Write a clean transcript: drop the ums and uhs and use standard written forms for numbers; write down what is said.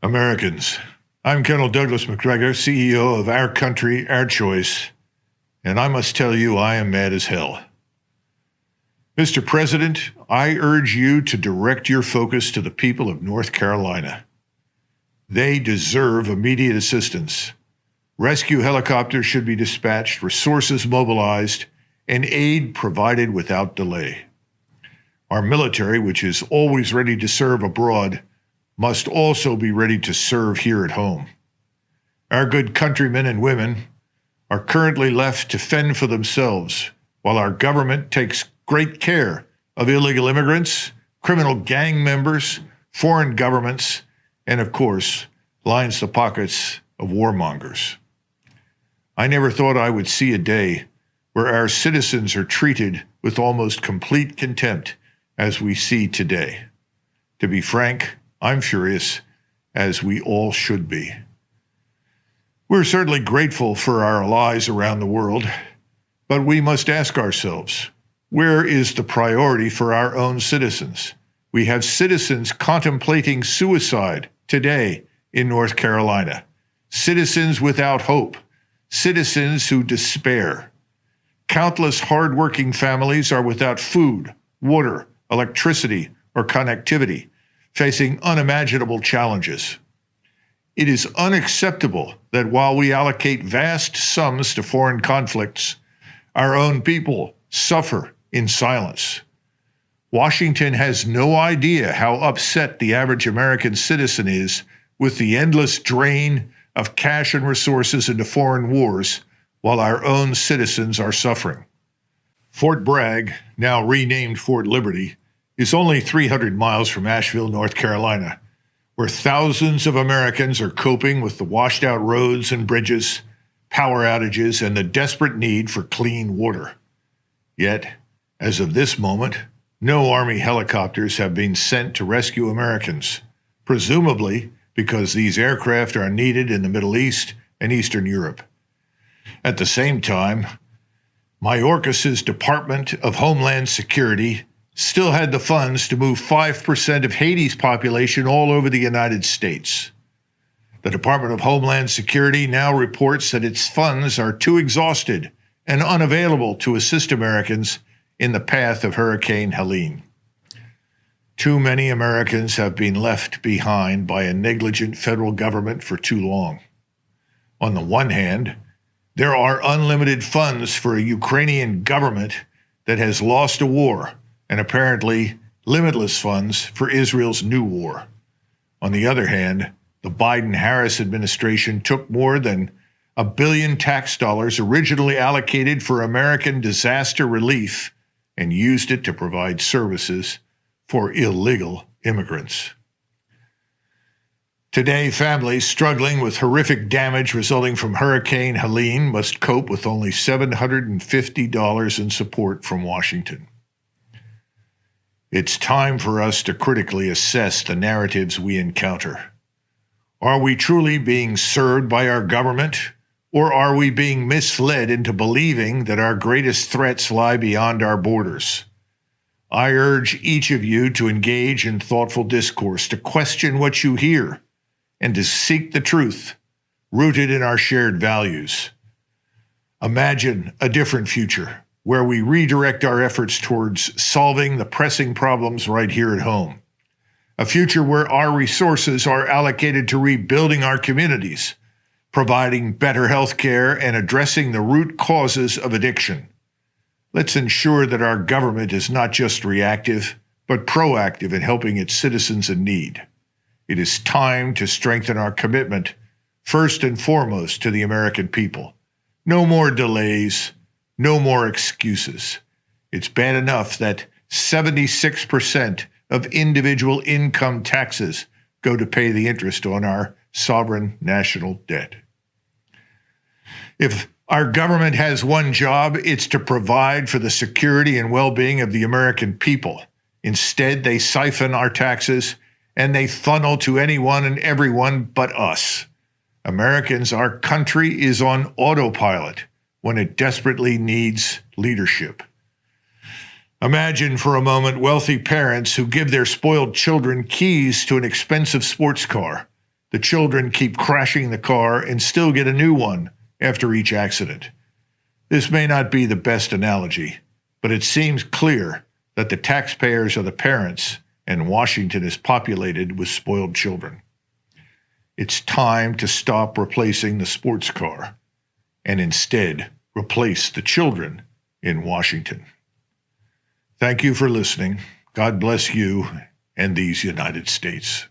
Americans, I'm Colonel Douglas Macgregor, CEO of Our Country, Our Choice, and I must tell you I am mad as hell. Mr. President, I urge you to direct your focus to the people of North Carolina. They deserve immediate assistance. Rescue helicopters should be dispatched, resources mobilized, and aid provided without delay. Our military, which is always ready to serve abroad, must also be ready to serve here at home. Our good countrymen and women are currently left to fend for themselves, while our government takes great care of illegal immigrants, criminal gang members, foreign governments, and of course, lines the pockets of warmongers. I never thought I would see a day where our citizens are treated with almost complete contempt as we see today. To be frank, I'm furious, as we all should be. We're certainly grateful for our allies around the world, but we must ask ourselves, where is the priority for our own citizens? We have citizens contemplating suicide today in North Carolina, citizens without hope, citizens who despair. Countless hardworking families are without food, water, electricity, or connectivity, facing unimaginable challenges. It is unacceptable that while we allocate vast sums to foreign conflicts, our own people suffer in silence. Washington has no idea how upset the average American citizen is with the endless drain of cash and resources into foreign wars while our own citizens are suffering. Fort Bragg, now renamed Fort Liberty, is only 300 miles from Asheville, North Carolina, where thousands of Americans are coping with the washed-out roads and bridges, power outages, and the desperate need for clean water. Yet, as of this moment, no Army helicopters have been sent to rescue Americans, presumably because these aircraft are needed in the Middle East and Eastern Europe. At the same time, Mayorkas's Department of Homeland Security still had the funds to move 5% of Haiti's population all over the United States. The Department of Homeland Security now reports that its funds are too exhausted and unavailable to assist Americans in the path of Hurricane Helene. Too many Americans have been left behind by a negligent federal government for too long. On the one hand, there are unlimited funds for a Ukrainian government that has lost a war, and apparently limitless funds for Israel's new war. On the other hand, the Biden-Harris administration took more than $1 billion tax dollars originally allocated for American disaster relief and used it to provide services for illegal immigrants. Today, families struggling with horrific damage resulting from Hurricane Helene must cope with only $750 in support from Washington. It's time for us to critically assess the narratives we encounter. Are we truly being served by our government, or are we being misled into believing that our greatest threats lie beyond our borders? I urge each of you to engage in thoughtful discourse, to question what you hear, and to seek the truth rooted in our shared values. Imagine a different future, where we redirect our efforts towards solving the pressing problems right here at home. A future where our resources are allocated to rebuilding our communities, providing better health care, and addressing the root causes of addiction. Let's ensure that our government is not just reactive, but proactive in helping its citizens in need. It is time to strengthen our commitment, first and foremost, to the American people. No more delays. No more excuses. It's bad enough that 76% of individual income taxes go to pay the interest on our sovereign national debt. If our government has one job, it's to provide for the security and well-being of the American people. Instead, they siphon our taxes and they funnel to anyone and everyone but us. Americans, our country is on autopilot when it desperately needs leadership. Imagine for a moment wealthy parents who give their spoiled children keys to an expensive sports car The children keep crashing the car and still get a new one after each accident. This may not be the best analogy, but it seems clear that the taxpayers are the parents and Washington is populated with spoiled children. It's time to stop replacing the sports car and instead replace the children in Washington. Thank you for listening. God bless you and these United States.